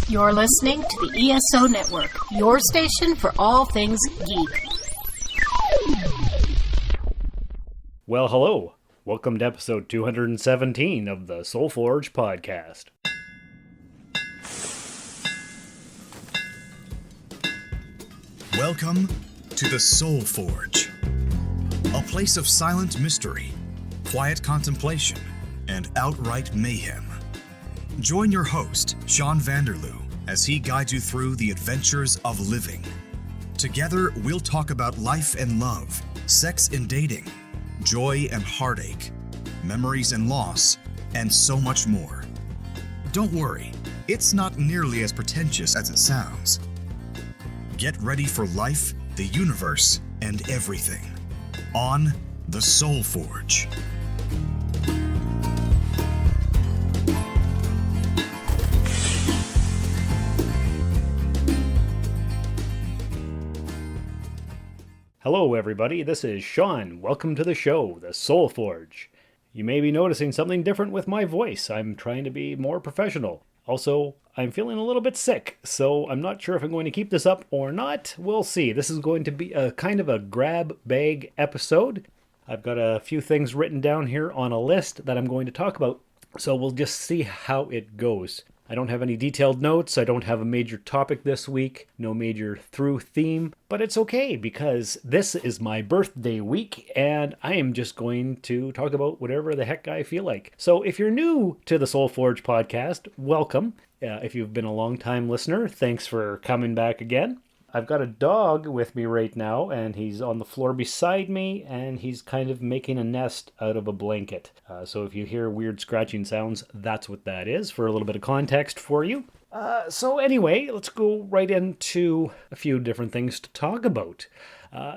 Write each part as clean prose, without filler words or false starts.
You're listening to the ESO Network, your station for all things geek. Well, hello. Welcome to episode 217 of the Soul Forge podcast. Welcome to the Soul Forge, a place of silent mystery, quiet contemplation, and outright mayhem. Join your host, Shawn as he guides you through the adventures of living. Together, we'll talk about life and love, sex and dating, joy and heartache, memories and loss, and so much more. Don't worry, it's not nearly as pretentious as it sounds. Get ready for life, the universe, and everything on the Soul Forge. Hello, everybody. This is Shawn. Welcome to the show, the Soul Forge. You may be noticing something different with my voice. I'm trying to be more professional. Also, I'm feeling a little bit sick, so I'm not sure if I'm going to keep this up or not. We'll see. This is going to be a kind of a grab bag episode. I've got a few things written down here on a list that I'm going to talk about, so we'll just see how it goes. I don't have any detailed notes. I don't have a major topic this week, no major through theme, but it's okay because this is my birthday week and I am just going to talk about whatever the heck I feel like. So if you're new to the Soul Forge podcast, welcome. If you've been a long-time listener, thanks for coming back again. I've got a dog with me right now, and he's on the floor beside me, and he's kind of making a nest out of a blanket. So if you hear weird scratching sounds, that's what that is, for a little bit of context for you. So anyway, let's go right into a few different things to talk about.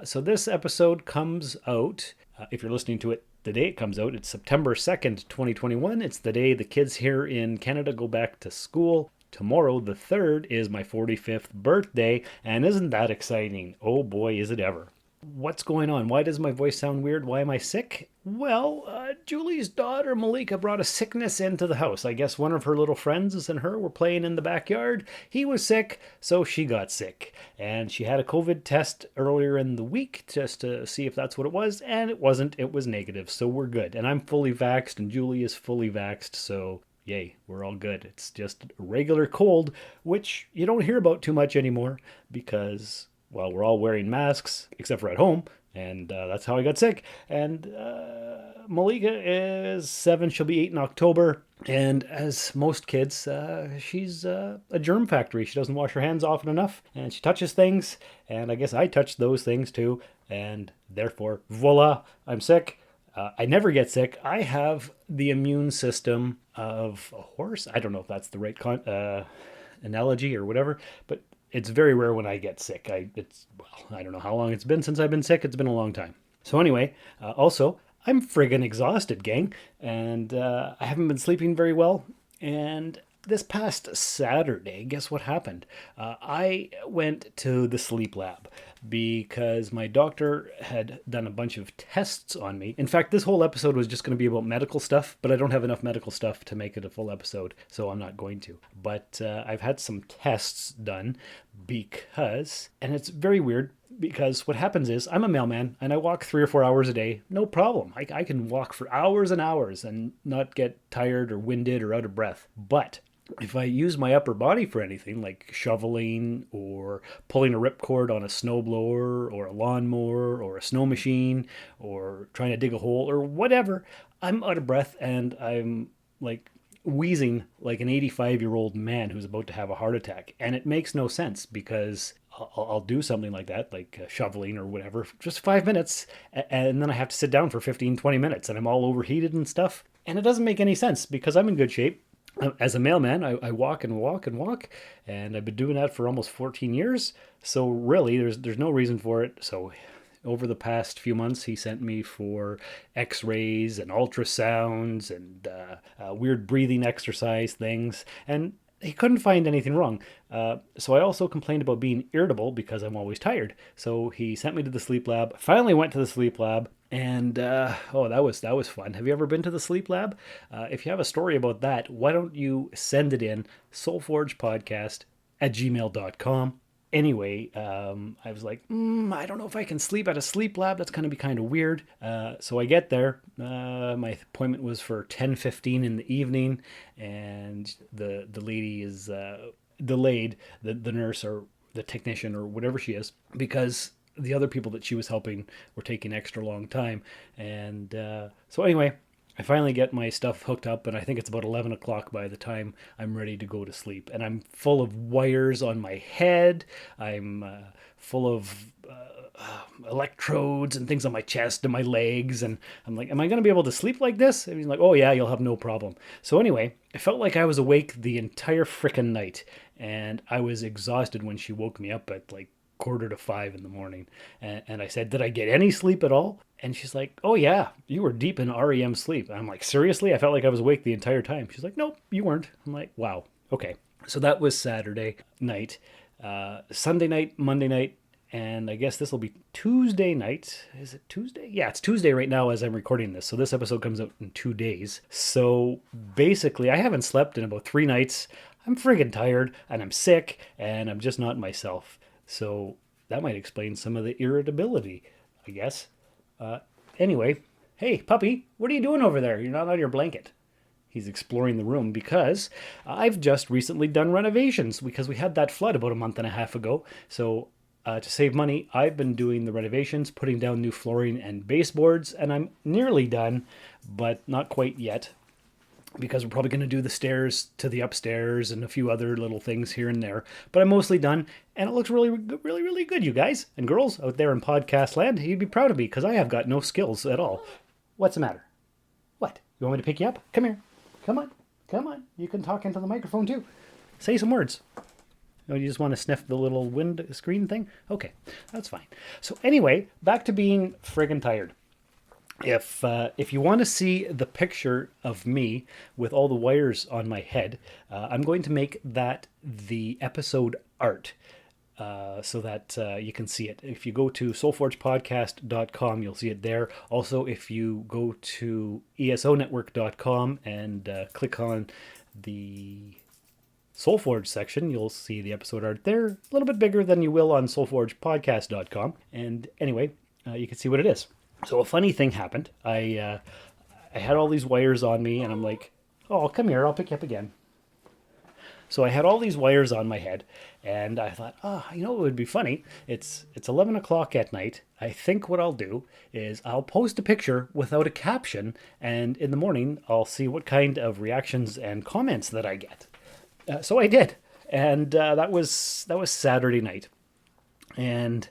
So this episode comes out, if you're listening to it the day it comes out, it's September 2nd, 2021. It's the day the kids here in Canada go back to school. Tomorrow, the 3rd, is my 45th birthday, and isn't that exciting? Oh boy, is it ever. What's going on? Why does my voice sound weird? Why am I sick? Well, Julie's daughter, Malika, brought a sickness into the house. I guess one of her little friends and her were playing in the backyard. He was sick, so she got sick. And she had a COVID test earlier in the week just to see if that's what it was, and it wasn't. It was negative, so we're good. And I'm fully vaxxed, and Julie is fully vaxxed, so yay, we're all good. It's just a regular cold, which you don't hear about too much anymore because, well, we're all wearing masks, except for at home, and that's how I got sick. And Malika is 7, she'll be 8 in October, and as most kids, she's a germ factory. She doesn't wash her hands often enough, and she touches things, and I guess I touched those things too, and therefore, voila, I'm sick. I never get sick. I have the immune system of a horse. I don't know if that's the right analogy or whatever, but it's very rare when I get sick. I don't know how long it's been since I've been sick. It's been a long time. So anyway, also, I'm friggin' exhausted, gang, and I haven't been sleeping very well, and this past Saturday, guess what happened? I went to the sleep lab because my doctor had done a bunch of tests on me. In fact, this whole episode was just going to be about medical stuff, but I don't have enough medical stuff to make it a full episode, so I'm not going to. But I've had some tests done because, and it's very weird, because what happens is I'm a mailman and I walk 3 or 4 hours a day. No problem. I can walk for hours and hours and not get tired or winded or out of breath. But if I use my upper body for anything like shoveling or pulling a ripcord on a snowblower or a lawnmower or a snow machine or trying to dig a hole or whatever, I'm out of breath and I'm like wheezing like an 85-year-old man who's about to have a heart attack. And it makes no sense because I'll do something like that, like shoveling or whatever, just 5 minutes, and then I have to sit down for 15, 20 minutes, and I'm all overheated and stuff. And it doesn't make any sense because I'm in good shape. As a mailman, I walk and walk and walk, and I've been doing that for almost 14 years. So really, there's no reason for it. So over the past few months, he sent me for x-rays and ultrasounds and weird breathing exercise things. And he couldn't find anything wrong. So I also complained about being irritable because I'm always tired. So he sent me to the sleep lab. Finally went to the sleep lab, And that was fun. Have you ever been to the sleep lab? If you have a story about that, why don't you send it in soulforgepodcast@gmail.com. Anyway, I was like, I don't know if I can sleep at a sleep lab. That's going to be kind of weird. So I get there. My appointment was for 10:15 in the evening, and the lady is delayed, the nurse or the technician or whatever she is, because the other people that she was helping were taking extra long time. And so anyway, I finally get my stuff hooked up, and I think it's about 11 o'clock by the time I'm ready to go to sleep. And I'm full of wires on my head. I'm full of electrodes and things on my chest and my legs. And I'm like, am I going to be able to sleep like this? And he's like, oh yeah, you'll have no problem. So anyway, I felt like I was awake the entire frickin' night. And I was exhausted when she woke me up at like 4:45 in the morning. And I said, did I get any sleep at all? And she's like, oh yeah, you were deep in REM sleep. And I'm like, seriously? I felt like I was awake the entire time. She's like, nope, you weren't. I'm like, wow. Okay. So that was Saturday night, Sunday night, Monday night, and I guess this will be Tuesday night. Is it Tuesday? Yeah, it's Tuesday right now as I'm recording this. So this episode comes out in 2 days. So basically, I haven't slept in about 3 nights. I'm friggin' tired, and I'm sick, and I'm just not myself. So that might explain some of the irritability, I guess. Anyway, hey, puppy, what are you doing over there? You're not on your blanket. He's exploring the room because I've just recently done renovations because we had that flood about a month and a half ago. So to save money, I've been doing the renovations, putting down new flooring and baseboards, and I'm nearly done, but not quite yet, because we're probably going to do the stairs to the upstairs and a few other little things here and there. But I'm mostly done, and it looks really, really, really good, you guys and girls out there in podcast land. You'd be proud of me, because I have got no skills at all. What's the matter? What? You want me to pick you up? Come here. Come on. Come on. You can talk into the microphone, too. Say some words. Oh, you just want to sniff the little wind screen thing? Okay, that's fine. So anyway, back to being friggin' tired. If you want to see the picture of me with all the wires on my head, I'm going to make that the episode art so that you can see it. If you go to soulforgepodcast.com, you'll see it there. Also, if you go to esonetwork.com and click on the Soulforge section, you'll see the episode art there. A little bit bigger than you will on soulforgepodcast.com. And anyway, you can see what it is. So a funny thing happened. I had all these wires on me, and I'm like, oh, come here, I'll pick you up again. So I had all these wires on my head, and I thought, you know what would be funny? It's 11 o'clock at night. I think what I'll do is I'll post a picture without a caption, and in the morning I'll see what kind of reactions and comments that I get. So I did, and that was Saturday night, and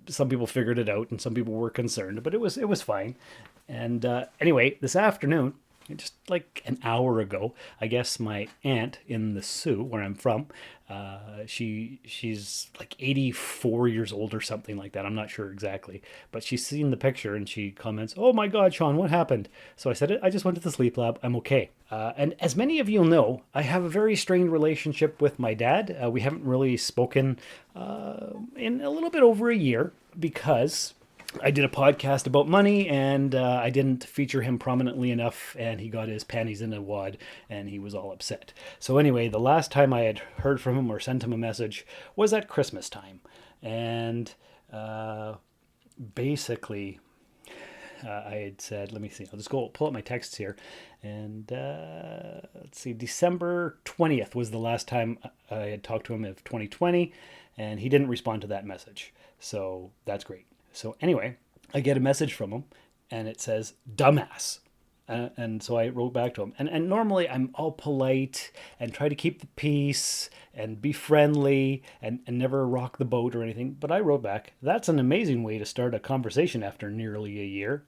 some people figured it out, and some people were concerned, but it was fine. And anyway, this afternoon, just like an hour ago, I guess my aunt in the Sioux, where I'm from, she's like 84 years old or something like that. I'm not sure exactly, but she's seen the picture and she comments, "Oh my God, Shawn, what happened?" So I said, "I just went to the sleep lab. I'm okay." And as many of you know, I have a very strained relationship with my dad. We haven't really spoken in a little bit over a year because I did a podcast about money, and I didn't feature him prominently enough, and he got his panties in a wad, and he was all upset. So anyway, the last time I had heard from him or sent him a message was at Christmas time. And basically, I had said, let me see, I'll just go pull up my texts here. And let's see, December 20th was the last time I had talked to him of 2020, and he didn't respond to that message. So that's great. So anyway, I get a message from him, and it says, "Dumbass." And so I wrote back to him. And normally I'm all polite and try to keep the peace and be friendly and never rock the boat or anything. But I wrote back, "That's an amazing way to start a conversation after nearly a year."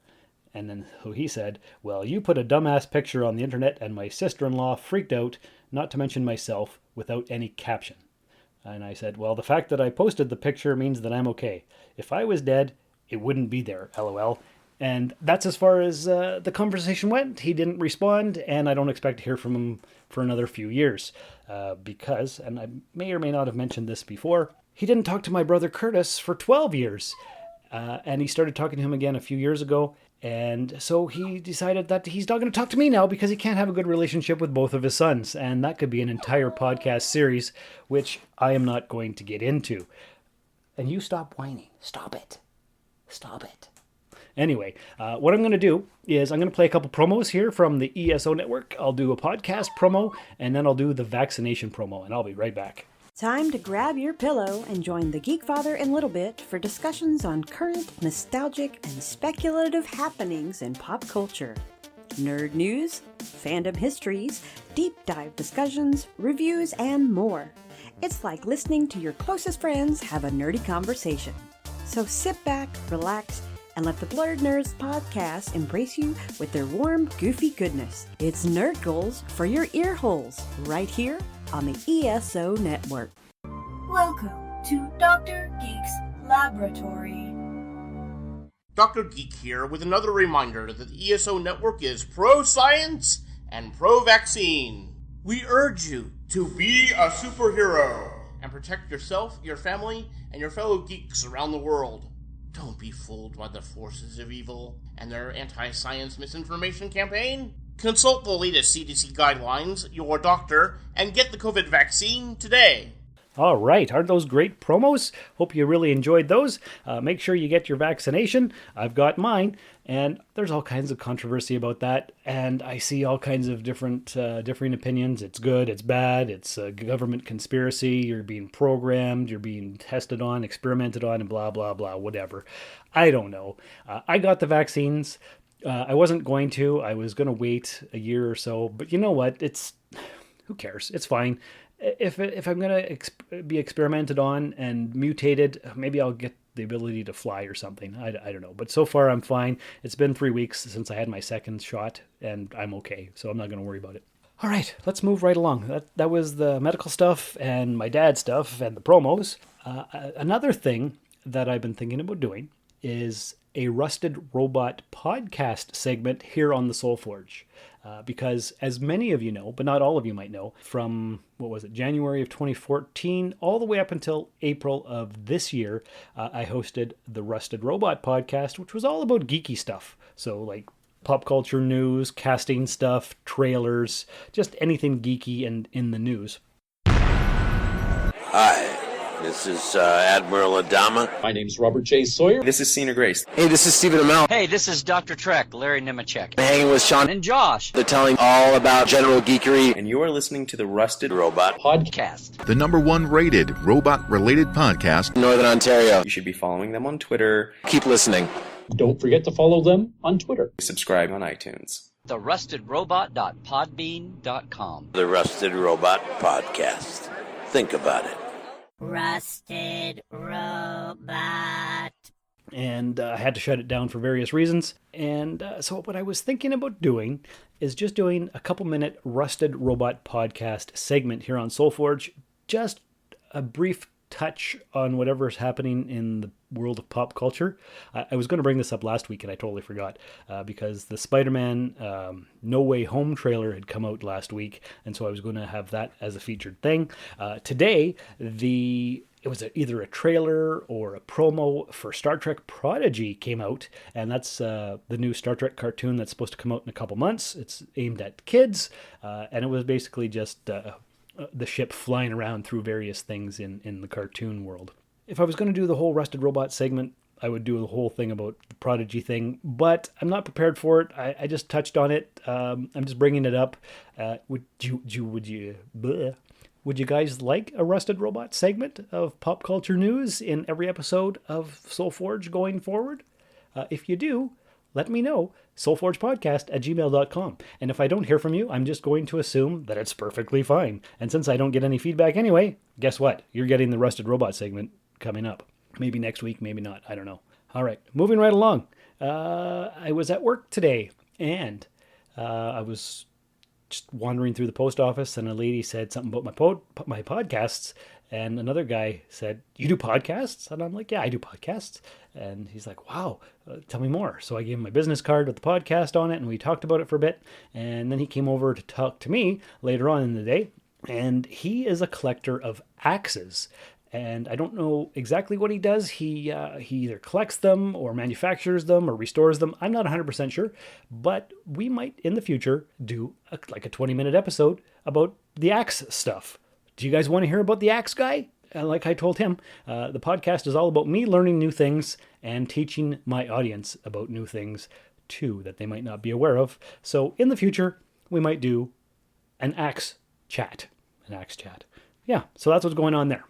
And then he said, "Well, you put a dumbass picture on the internet, and my sister-in-law freaked out, not to mention myself, without any caption." And I said, "Well, the fact that I posted the picture means that I'm okay. If I was dead, it wouldn't be there, LOL." And that's as far as the conversation went. He didn't respond, and I don't expect to hear from him for another few years because, and I may or may not have mentioned this before, he didn't talk to my brother Curtis for 12 years. And he started talking to him again a few years ago. And so he decided that he's not going to talk to me now because he can't have a good relationship with both of his sons. And that could be an entire podcast series, which I am not going to get into. And you stop whining. Stop it. Stop it. Anyway, what I'm going to do is I'm going to play a couple promos here from the ESO network. I'll do a podcast promo, and then I'll do the vaccination promo, and I'll be right back. Time to grab your pillow and join the Geek Father and Little Bit for discussions on current, nostalgic, and speculative happenings in pop culture. Nerd news, fandom histories, deep dive discussions, reviews, and more. It's like listening to your closest friends have a nerdy conversation. So sit back, relax, and let the Blurred Nerds podcast embrace you with their warm, goofy goodness. It's Nerd Goals for your ear holes, right here on the ESO Network. Welcome to Dr. Geek's Laboratory. Dr. Geek here with another reminder that the ESO Network is pro-science and pro-vaccine. We urge you to be a superhero and protect yourself, your family, and your fellow geeks around the world. Don't be fooled by the forces of evil and their anti-science misinformation campaign. Consult the latest CDC guidelines, your doctor, and get the COVID vaccine today. All right, aren't those great promos? Hope you really enjoyed those. Make sure you get your vaccination. I've got mine, and there's all kinds of controversy about that, and I see all kinds of differing opinions. It's good, it's bad, it's a government conspiracy, you're being programmed, you're being tested on, experimented on, and blah, blah, blah, whatever. I don't know. I got the vaccines. I wasn't going to. I was going to wait a year or so, but you know what? Who cares? It's fine. If I'm going to be experimented on and mutated, maybe I'll get the ability to fly or something. I don't know. But so far, I'm fine. It's been 3 weeks since I had my second shot, and I'm okay. So I'm not going to worry about it. All right, let's move right along. That was the medical stuff and my dad's stuff and the promos. Another thing that I've been thinking about doing is a Rusted Robot podcast segment here on the Soul Forge. Because as many of you know, but not all of you might know, from, January of 2014, all the way up until April of this year, I hosted the Rusted Robot podcast, which was all about geeky stuff. So like pop culture news, casting stuff, trailers, just anything geeky and in the news. Hi. This is Admiral Adama. My name's Robert J. Sawyer. This is Cena Grace. Hey, this is Stephen Amell. Hey, this is Dr. Trek, Larry Nemechek. I'm hanging with Shawn and Josh. They're telling all about general geekery. And you are listening to the Rusted Robot Podcast. The #1 rated robot-related podcast in Northern Ontario. You should be following them on Twitter. Keep listening. Don't forget to follow them on Twitter. Subscribe on iTunes. TheRustedRobot.podbean.com. The Rusted Robot Podcast. Think about it. Rusted Robot. And I had to shut it down for various reasons. And so what I was thinking about doing is just doing a couple-minute Rusted Robot podcast segment here on SoulForge. Just a brief touch on whatever's happening in the world of pop culture. I was going to bring this up last week and I totally forgot because the Spider-Man No Way Home trailer had come out last week, and so I was going to have that as a featured thing. Today, it was either a trailer or a promo for Star Trek Prodigy came out, and that's the new Star Trek cartoon that's supposed to come out in a couple months. It's aimed at kids, and it was basically just the ship flying around through various things in the cartoon world. If I was going to do the whole Rusted Robot segment, I would do the whole thing about the Prodigy thing, but I'm not prepared for it. I just touched on it. I'm just bringing it up. Would you guys like a Rusted Robot segment of pop culture news in every episode of SoulForge going forward? If you do, let me know. soulforgepodcast@gmail.com. And if I don't hear from you, I'm just going to assume that it's perfectly fine. And since I don't get any feedback anyway, guess what? You're getting the Rusted Robot segment coming up. Maybe next week, maybe not. I don't know. All right, moving right along. I was at work today, and I was just wandering through the post office, and a lady said something about my podcasts, and another guy said, "You do podcasts?" And I'm like, "Yeah, I do podcasts." And he's like, "Wow, tell me more." So I gave him my business card with the podcast on it, and we talked about it for a bit. And then he came over to talk to me later on in the day, and he is a collector of axes. and I don't know exactly what he does. He either collects them or manufactures them or restores them. I'm not 100% sure, but we might in the future do a 20-minute episode about the axe stuff. Do you guys want to hear about the axe guy? Like I told him, the podcast is all about me learning new things and teaching my audience about new things too that they might not be aware of. So in the future, we might do an axe chat. Yeah, so that's what's going on there.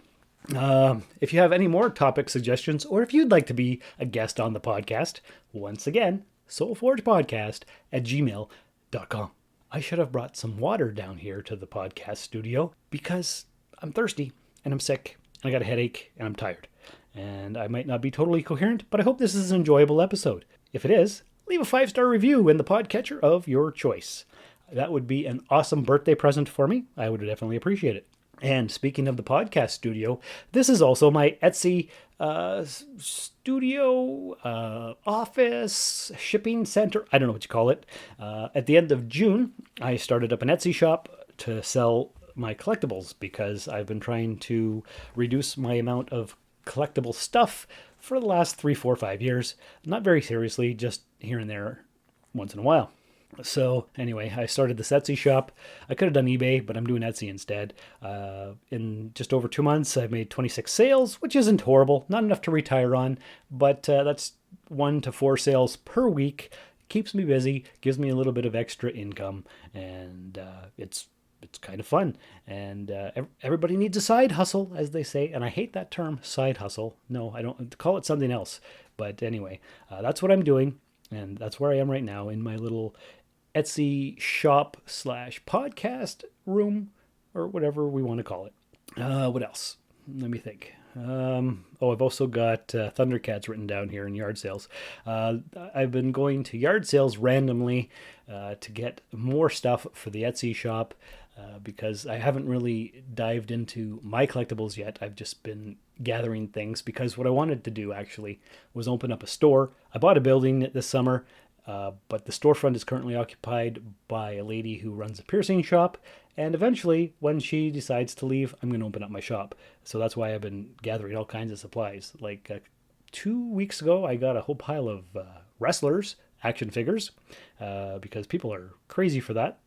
If you have any more topic suggestions, or if you'd like to be a guest on the podcast, once again, soulforgepodcast@gmail.com. I should have brought some water down here to the podcast studio because I'm thirsty and I'm sick and I got a headache and I'm tired. And I might not be totally coherent, but I hope this is an enjoyable episode. If it is, leave a 5-star review in the podcatcher of your choice. That would be an awesome birthday present for me. I would definitely appreciate it. And speaking of the podcast studio, this is also my Etsy studio, office, shipping center. I don't know what you call it. At the end of June, I started up an Etsy shop to sell my collectibles because I've been trying to reduce my amount of collectible stuff for the last 3, 4, 5 years. Not very seriously, just here and there once in a while. So anyway, I started this Etsy shop. I could have done eBay, but I'm doing Etsy instead. In just over 2 months, I've made 26 sales, which isn't horrible. Not enough to retire on, but that's 1 to 4 sales per week. Keeps me busy, gives me a little bit of extra income, and it's kind of fun. And everybody needs a side hustle, as they say. And I hate that term, side hustle. No, I don't. Call it something else. But anyway, that's what I'm doing. And that's where I am right now in my little Etsy shop / podcast room, or whatever we want to call it. What else? Let me think. I've also got Thundercats written down here in yard sales. I've been going to yard sales randomly to get more stuff for the Etsy shop because I haven't really dived into my collectibles yet. I've just been gathering things because what I wanted to do actually was open up a store. I bought a building this summer, but the storefront is currently occupied by a lady who runs a piercing shop. And eventually, when she decides to leave, I'm going to open up my shop. So that's why I've been gathering all kinds of supplies. Like 2 weeks ago, I got a whole pile of wrestlers, action figures, because people are crazy for that.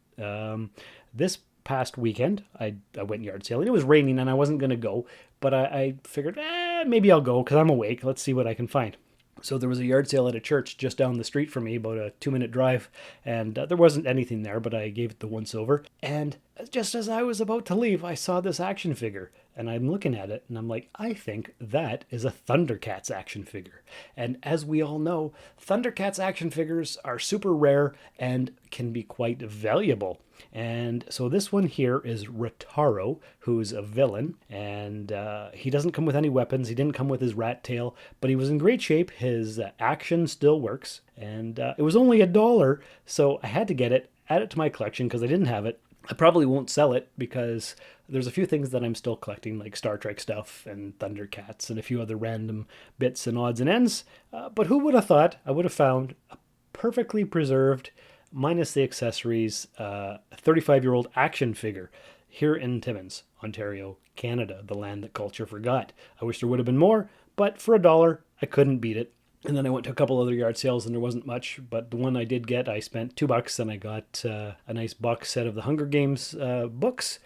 This past weekend, I went yard sailing. It was raining and I wasn't going to go, but I figured, maybe I'll go because I'm awake. Let's see what I can find. So there was a yard sale at a church just down the street from me, about a 2-minute drive, and there wasn't anything there, but I gave it the once over. And just as I was about to leave, I saw this action figure, and I'm looking at it, and I'm like, I think that is a Thundercats action figure. And as we all know, Thundercats action figures are super rare and can be quite valuable. And so this one here is Rotaro, who's a villain, and he doesn't come with any weapons. He didn't come with his rat tail, but he was in great shape. His action still works, and it was only $1, so I had to get it, add it to my collection because I didn't have it. I probably won't sell it because there's a few things that I'm still collecting, like Star Trek stuff and Thundercats and a few other random bits and odds and ends. But who would have thought I would have found a perfectly preserved, minus the accessories, 35-year-old action figure here in Timmins, Ontario, Canada, the land that culture forgot. I wish there would have been more, but for $1, I couldn't beat it. And then I went to a couple other yard sales and there wasn't much, but the one I did get, I spent $2 and I got a nice box set of the Hunger Games books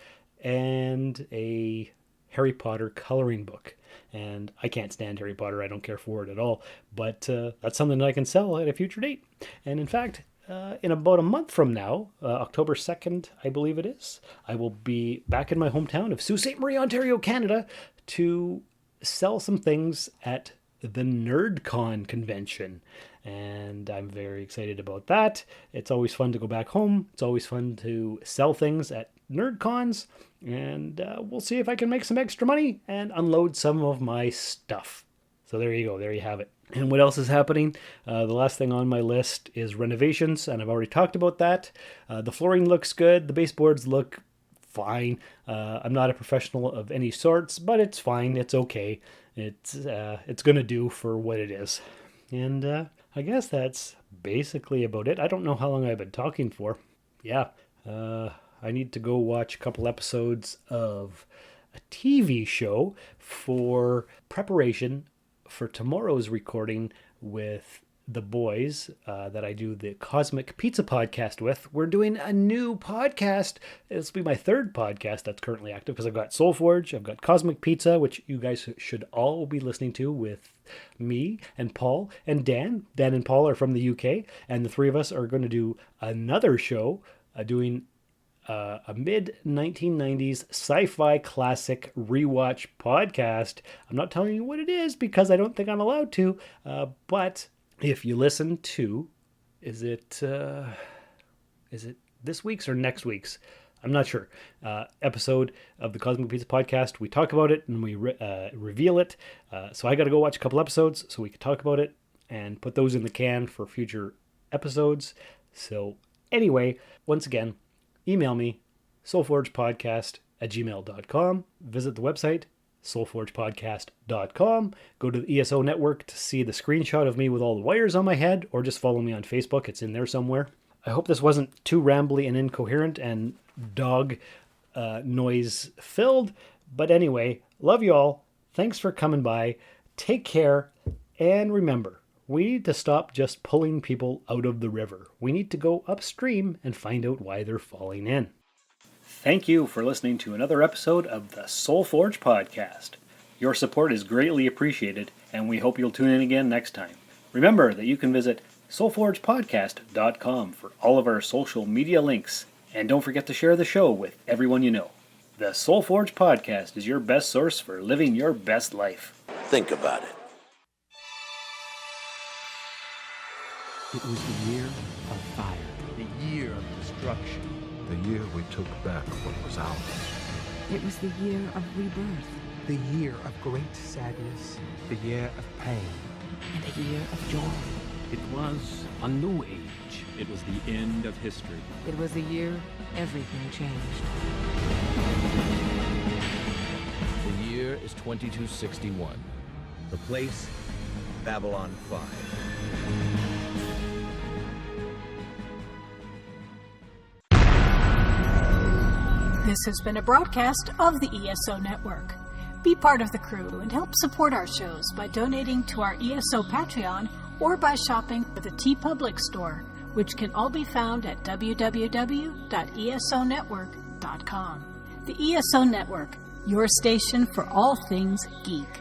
and a Harry Potter coloring book. And I can't stand Harry Potter. I don't care for it at all. But that's something that I can sell at a future date. And in fact, in about a month from now, October 2nd, I believe it is, I will be back in my hometown of Sault Ste. Marie, Ontario, Canada, to sell some things at the NerdCon convention. And I'm very excited about that. It's always fun to go back home. It's always fun to sell things at NerdCons. And we'll see if I can make some extra money and unload some of my stuff. So there you go. There you have it. And what else is happening? The last thing on my list is renovations, and I've already talked about that. The flooring looks good. The baseboards look fine. I'm not a professional of any sorts, but it's fine. It's okay. It's going to do for what it is. And I guess that's basically about it. I don't know how long I've been talking for. Yeah. I need to go watch a couple episodes of a TV show for preparation for tomorrow's recording with the boys that I do the Cosmic Pizza podcast with. We're doing a new podcast. This will be my third podcast that's currently active because I've got Soul Forge, I've got Cosmic Pizza, which you guys should all be listening to with me and Paul and Dan. Dan and Paul are from the UK, and the three of us are going to do another show doing a mid-1990s sci-fi classic rewatch podcast. I'm not telling you what it is because I don't think I'm allowed to, but if you listen to, is it this week's or next week's? I'm not sure. Episode of the Cosmic Pizza podcast, we talk about it and we reveal it. So I got to go watch a couple episodes so we can talk about it and put those in the can for future episodes. So anyway, once again, email me, soulforgepodcast@gmail.com. Visit the website, soulforgepodcast.com. Go to the ESO network to see the screenshot of me with all the wires on my head, or just follow me on Facebook. It's in there somewhere. I hope this wasn't too rambly and incoherent and dog noise filled. But anyway, love you all. Thanks for coming by. Take care. And remember, we need to stop just pulling people out of the river. We need to go upstream and find out why they're falling in. Thank you for listening to another episode of the Soul Forge podcast. Your support is greatly appreciated, and we hope you'll tune in again next time. Remember that you can visit soulforgepodcast.com for all of our social media links, and don't forget to share the show with everyone you know. The Soul Forge podcast is your best source for living your best life. Think about it. It was the year of fire, the year of destruction. The year we took back what was ours. It was the year of rebirth. The year of great sadness. The year of pain. And a year of joy. It was a new age. It was the end of history. It was the year everything changed. The year is 2261. The place, Babylon 5. This has been a broadcast of the ESO Network. Be part of the crew and help support our shows by donating to our ESO Patreon or by shopping at the TeePublic store, which can all be found at www.esonetwork.com. The ESO Network, your station for all things geek.